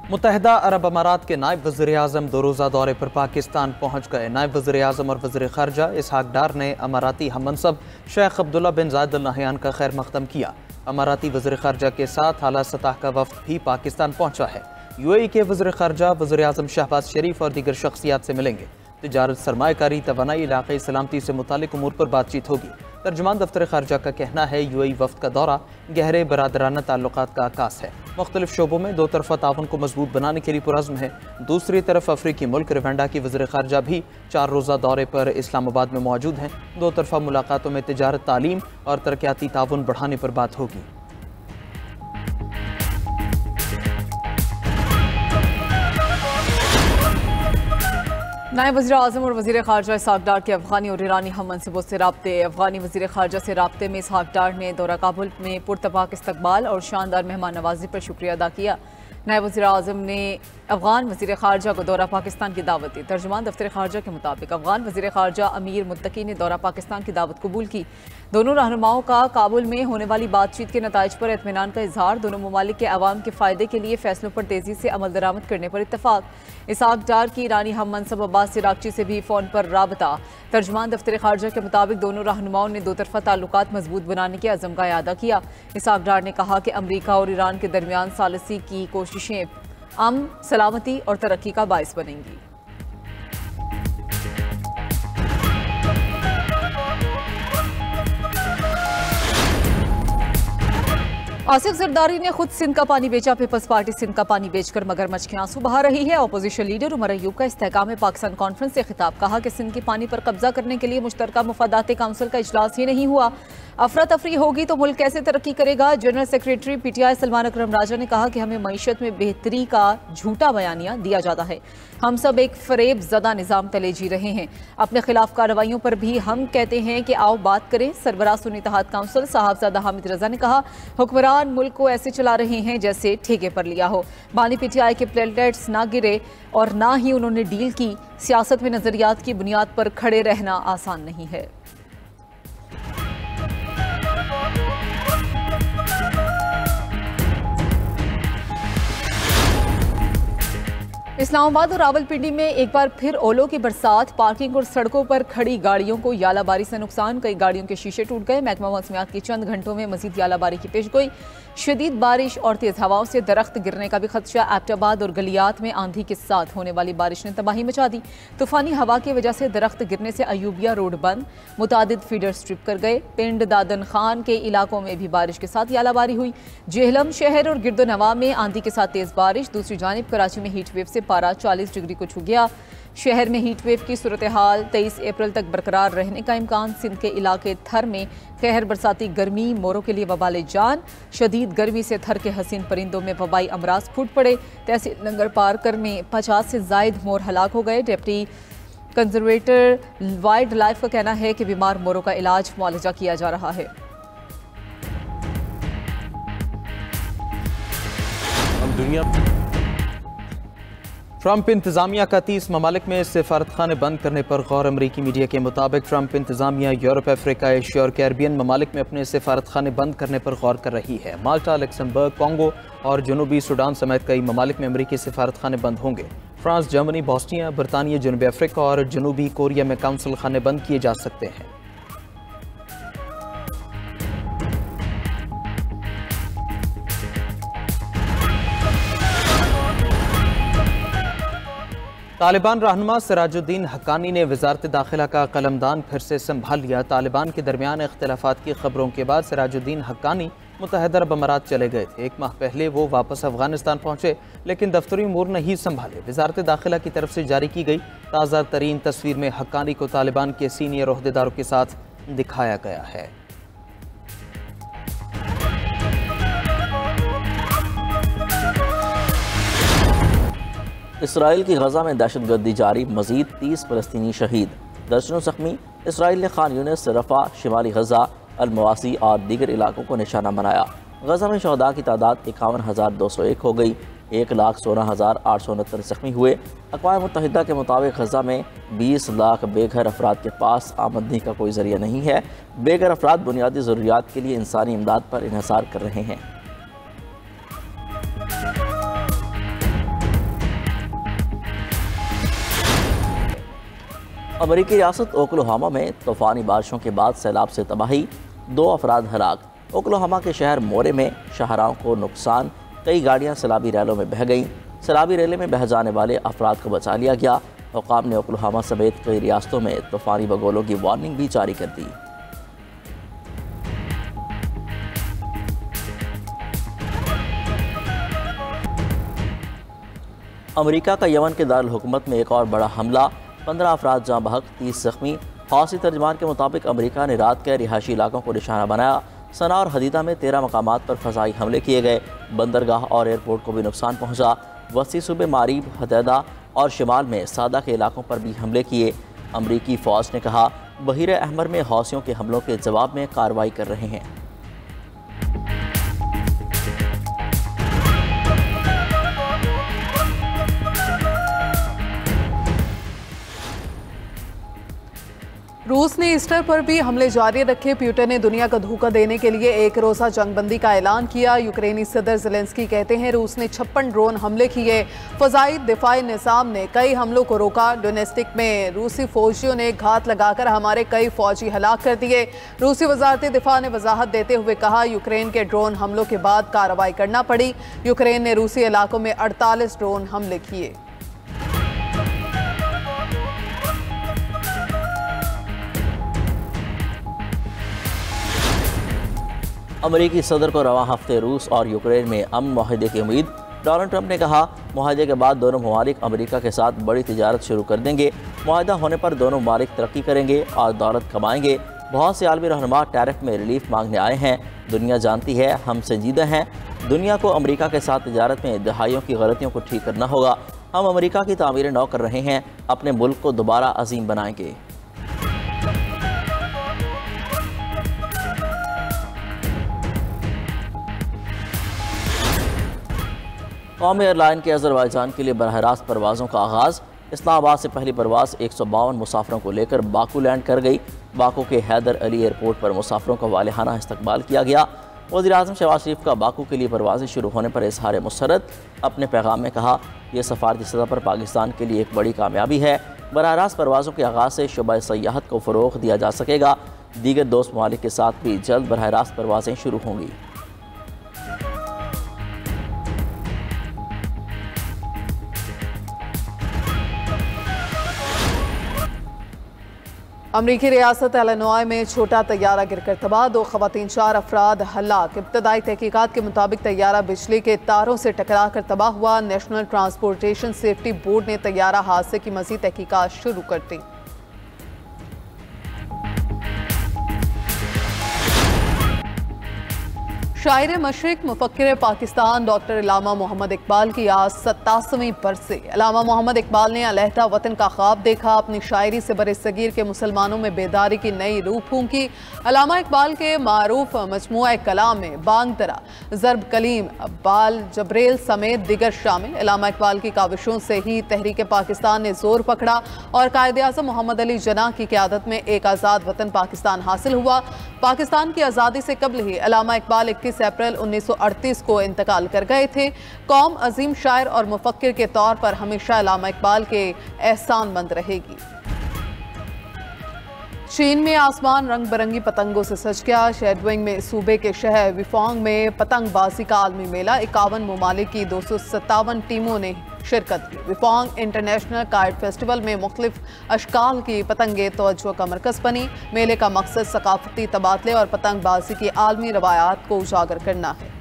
मुत्तहिदा अरब अमारात के नायब वज़ीर-ए-आज़म दो रोज़ा दौरे पर पाकिस्तान पहुँच गए। नायब वज़ीर-ए-आज़म और वज़ीर ख़ारजा इसहाक डार ने अमाराती हममनसब शेख अब्दुल्ला बिन ज़ायद अल नहयान का खैर मक़दम किया। अमाराती वज़ीर ख़ारजा के साथ आला सतह का वफ़द भी पाकिस्तान पहुँचा है। UAE के वज़ीर ख़ारजा वज़ीर-ए-आज़म शहबाज शरीफ और दीगर शख्सियात से मिलेंगे। तिजारत, सरमायाकारी, तवानाई, इलाक़ाई सलामती से मुतालिक उमूर पर बातचीत होगी। तर्जुमान दफ्तर ख़ारजा का कहना है UAE वफ़द का दौरा गहरे बरादराना ताल्लुकात का आकास है। मुख्तलिफ शोबों में दो तरफ़ा ताउन को मजबूत बनाने के लिए पुरज़्म है। दूसरी तरफ अफ्रीकी मुल्क रवांडा की वज़ीर ख़ारजा भी 4 रोज़ा दौरे पर इस्लामाबाद में मौजूद हैं। दो तरफ़ा मुलाकातों में तिजारत, तालीम और तरक्याती ताउन बढ़ाने पर बात होगी। नायब वज़ीर-ए-आज़म और वज़ीर ख़ारजा इसहाक डार के अफ़गानी और ईरानी हम मनसिबों से राब्ते। अफ़गानी वज़ीर ख़ारजा से राब्ते में इसहाक डार ने दौरा काबुल में पुरतपाक इस्तक़बाल और शानदार मेहमान नवाजी पर शुक्रिया अदा किया। नायब वज़ीर-ए-आज़म ने अफ़गान वज़ीर ख़ारजा को दौरा पाकिस्तान की दावत दी। तर्जुमान दफ्तर ख़ारजा के मुताबिक अफ़गान वज़ीर ख़ारजा अमीर मुत्तकी ने दौरा पाकिस्तान की दावत कबूल की। दोनों रहनुमाओं का काबुल में होने वाली बातचीत के नताइज पर इत्मीनान का इजहार, दोनों ममालिक के अवाम के फ़ायदे के लिए फ़ैसलों पर तेज़ी से अमल दरामद करने पर इत्तफ़ाक़। इसहाक डार की ईरानी हम मनसब अब्बास इराक़ची से भी फ़ोन पर राबता। तर्जुमान दफ्तर ख़ारजा के मुताबिक दोनों रहनुमाओं ने दो तरफ़ा ताल्लुकात मजबूत बनाने के अज़म का इआदा किया। इसहाक डार ने कहा कि अमरीका और ईरान के दरमियान सालिसी की कोशिशें अमन, सलामती और तरक्की का बाइस बनेंगी। आसिफ जरदारी ने खुद सिंध का पानी बेचा। पीपल्स पार्टी सिंध का पानी बेचकर मगरमच्छ के आंसू बहा रही है। अपोजिशन लीडर उमर अयूब का इस्तेहकाम पाकिस्तान कॉन्फ्रेंस से खिताब, कहा कि सिंध के पानी पर कब्जा करने के लिए मुश्तरका मुफादात काउंसिल का इजलास ही नहीं हुआ। अफरा तफरी होगी तो मुल्क कैसे तरक्की करेगा। जनरल सेक्रेटरी PTI सलमान अकरम राजा ने कहा कि हमें मईशत में बेहतरी का झूठा बयानिया दिया जाता है। हम सब एक फरेब ज़दा निज़ाम तले जी रहे हैं। अपने खिलाफ कार्रवाइयों पर भी हम कहते हैं कि आओ बात करें। सरबराह सुन्नी इत्तेहाद काउंसिल साहबजादा हामिद रजा ने कहा, हुक्मरान मुल्क को ऐसे चला रहे हैं जैसे ठेके पर लिया हो। बानी PTI के प्लेटलेट्स ना गिरे और ना ही उन्होंने डील की। सियासत में नजरियात की बुनियाद पर खड़े रहना आसान नहीं है। इस्लामाबाद और रावलपिंडी में एक बार फिर ओलों की बरसात, पार्किंग और सड़कों पर खड़ी गाड़ियों को यालाबारी से नुकसान। कई गाड़ियों के शीशे टूट गए। महकमा मौसमियात की चंद घंटों में मजीद यालाबारी की पेशगोई। शदीद बारिश और तेज हवाओं से दरख्त गिरने का भी खदशा। एबटाबाद और गलियात में आंधी के साथ होने वाली बारिश ने तबाही मचा दी। तूफानी हवा की वजह से दरख्त गिरने से अयूबिया रोड बंद, मुतादिद फीडर स्ट्रिप कर गए। पिंड दादन खान के इलाकों में भी बारिश के साथ यालाबारी हुई। जेहलम शहर और गिरदोनवा में आंधी के साथ तेज बारिश। दूसरी जानिब कराची में हीट वेव से पारा 40 डिग्री को छू गया। शहर में हीट वेव की सूरत हाल 23 अप्रैल तक बरकरार रहने का इम्कान। सिंध के इलाके थर में कहर बरसाती गर्मी, मोरों के लिए वबाले जान। शदीद गर्मी से थर के हसीन परिंदों में वबाई अमराज फूट पड़े। तहसील लंगर पारकर में 50 से जायद मोर हलाक हो गए। डिप्टी कंजर्वेटर वाइल्ड लाइफ का कहना है कि बीमार मोरों का इलाज मुआलजा किया जा रहा है। ट्रंप इंतजामिया का 30 ममालिक में सिफारतखाने बंद करने पर गौर। अमरीकी मीडिया के मुताबिक ट्रंप इंतजामिया यूरोप, अफ्रीका, एशिया और कैरिबियन ममालिक में अपने सिफारतखाने बंद करने पर गौर कर रही है। माल्टा, लक्समबर्ग, कोंगो और जनूबी सूडान समेत कई ममालिक में अमरीकी सिफारतखाने बंद होंगे। फ्रांस, जर्मनी, बोस्निया, बरतानिया, जनूबी अफ्रीका और जनूबी कोरिया में काउंसिल खाने बंद किए जा सकते हैं। तालिबान रहनुमा सिराजुद्दीन हक्कानी ने वजारत दाखिला का कलमदान फिर से संभाल लिया। तालिबान के दरमियान इख्तिलाफात की खबरों के बाद सिराजुद्दीन हक्कानी मुत्तहिदा अरब अमारात चले गए थे। 1 माह पहले वो वापस अफगानिस्तान पहुंचे, लेकिन दफ्तरी उमूर नहीं संभाले। वजारत दाखिला की तरफ से जारी की गई ताज़ा तरीन तस्वीर में हक्कानी को तालिबान के सीनियर ओहदेदारों के साथ दिखाया गया है। इसराइल की गजा में दहशतगर्दी जारी, मजीद 30 फलस्तीनी शहीद, दर्जनों जख्मी। इसराइल ने खान यूनिस, रफा, शिमाली गजा, अल-मवासी और दीगर इलाकों को निशाना बनाया। गजा में शहदा की तादाद 51,201 हो गई। 1,16,869 जख्मी हुए। अक़वाम मुत्तहिदा के मुताबिक गजा में 20 लाख बेघर अफराद के पास आमदनी का कोई ज़रिया नहीं है। बेघर अफराद बुनियादी ज़रूरियात के लिए इंसानी इमदाद पर इन्हिसार कर रहे हैं। अमरीकी रियासत ओक्लाहोमा में तूफ़ानी बारिशों के बाद सैलाब से तबाही, 2 अफराद हलाक। ओक्लाहोमा के शहर मोरे में शाहराहों को नुकसान, कई गाड़ियाँ सैलाबी रैलों में बह गईं। सैलाबी रैले में बह जाने वाले अफराद को बचा लिया गया। हुकाम ने ओक्लाहोमा समेत कई रियासतों में तूफ़ानी बगोलों की वार्निंग भी जारी कर दी। अमरीका का यमन के दारुल हुकूमत में एक और बड़ा हमला, 15 अफराद जाँ बहक, 30 ज़ख्मी। हौसी तर्जमान के मुताबिक अमरीका ने रात के रिहायशी इलाकों को निशाना बनाया। सना और हदीदा में 13 मकामात पर फ़ज़ाई हमले किए गए। बंदरगाह और एयरपोर्ट को भी नुकसान पहुँचा। वसी सूबे मारीब, हदैदा और शिमाल में सादा के इलाकों पर भी हमले किए। अमरीकी फ़ौज ने कहा बहीर अहमर में हौसियों के हमलों के जवाब में कार्रवाई कर रहे हैं। रूस ने ईस्टर पर भी हमले जारी रखे। पुतिन ने दुनिया को धोखा देने के लिए एक रोज़ा जंगबंदी का ऐलान किया। यूक्रेनी सदर ज़ेलेंस्की कहते हैं रूस ने 56 ड्रोन हमले किए। फ़ज़ाई दिफाई निज़ाम ने कई हमलों को रोका। डोनेस्टिक में रूसी फौजियों ने घात लगाकर हमारे कई फौजी हलाक कर दिए। रूसी वज़ारत दिफा ने वजाहत देते हुए कहा यूक्रेन के ड्रोन हमलों के बाद कार्रवाई करना पड़ी। यूक्रेन ने रूसी इलाकों में 48 ड्रोन हमले किए। अमरीकी सदर को रवां हफ्ते रूस और यूक्रेन में अमन मुआहदे की उम्मीद। डोनाल्ड ट्रंप ने कहा मुआहदे के बाद दोनों ममालिक अमरीका के साथ बड़ी तिजारत शुरू कर देंगे। मुआहदा होने पर दोनों ममालिक तरक्की करेंगे और दौलत कमाएंगे। बहुत से आलमी रहनुमा टैरिफ में रिलीफ मांगने आए हैं। दुनिया जानती है हम संजीदा हैं। दुनिया को अमरीका के साथ तिजारत में दहाइयों की गलतियों को ठीक करना होगा। हम अमरीका की तामीर नौ कर रहे हैं, अपने मुल्क को दोबारा अजीम बनाएंगे। कौमी एयरलाइन के अज़रबैजान के लिए बरह रास्त परवाज़ों का आगाज़। इस्लामाबाद से पहली परवाज़ 152 मुसाफिरों को लेकर बाकू लैंड कर गई। बाकू के हैदर अली एयरपोर्ट पर मुसाफिरों का वालिहाना इस्तकबाल किया गया। वज़ीर-ए-आज़म शहबाज शरीफ का बाकू के लिए परवाज़ें शुरू होने पर इज़हार मुसर्रत। अपने पैगाम में कहा यह सफारती सतह पर पाकिस्तान के लिए एक बड़ी कामयाबी है। बरह रास्त परवाज़ों के आगाज़ से शुबा सयाहत को फ़रोग़ दिया जा सकेगा। दीगर दोस्त ममालिक के साथ भी जल्द बरह रास्त परवाज़ें शुरू होंगी। अमरीकी रियासत इलिनॉय में छोटा तैयारा गिरकर तबाह, 2 ख़वातीन 4 अफराद हलाक। इब्तदाई तहकीकात के मुताबिक तैयारा बिजली के तारों से टकरा कर तबाह हुआ। नेशनल ट्रांसपोर्टेशन सेफ्टी बोर्ड ने तैयारा हादसे की मज़ीद तहकीकात शुरू कर दी। शायर मशरिक मुफक्किर पाकिस्तान डॉक्टर अल्लामा मोहम्मद इकबाल की आज 87वीं बरसी। अल्लामा मोहम्मद इकबाल ने अलहदा वतन का ख्वाब देखा। अपनी शायरी से बरसगीर के मुसलमानों में बेदारी की नई रूह फूंकी। अल्लामा इकबाल के मारूफ मजमूआ कलाम में बांग दरा, ज़रब कलीम, बाल जबरेल समेत दिगर शामिल। अल्लामा इकबाल की काविशों से ही तहरीक पाकिस्तान ने जोर पकड़ा और कायदे आज़म मोहम्मद अली जिन्ना की क़यादत में एक आज़ाद वतन पाकिस्तान हासिल हुआ। पाकिस्तान की आज़ादी से कबल ही अल्लामा इकबाल 31 अप्रैल 1938 को इंतकाल कर गए थे। कौम अजीम शायर और मुफक्किर के तौर पर हमेशा अल्लामा इकबाल के एहसानमंद रहेगी। चीन में आसमान रंग बिरंगी पतंगों से सज गया। शेडविंग में सूबे के शहर विफोंग में पतंगबाजी का आलमी मेला, 51 ममालिक की 257 टीमों ने शिरकत की। विफोंग इंटरनेशनल काइट फेस्टिवल में मुख्तलिफ अशकाल की पतंगें तवज्जो का मरकज़ बनी। मेले का मकसद सकाफती तबादले और पतंगबाजी की आलमी रवायात को उजागर करना है।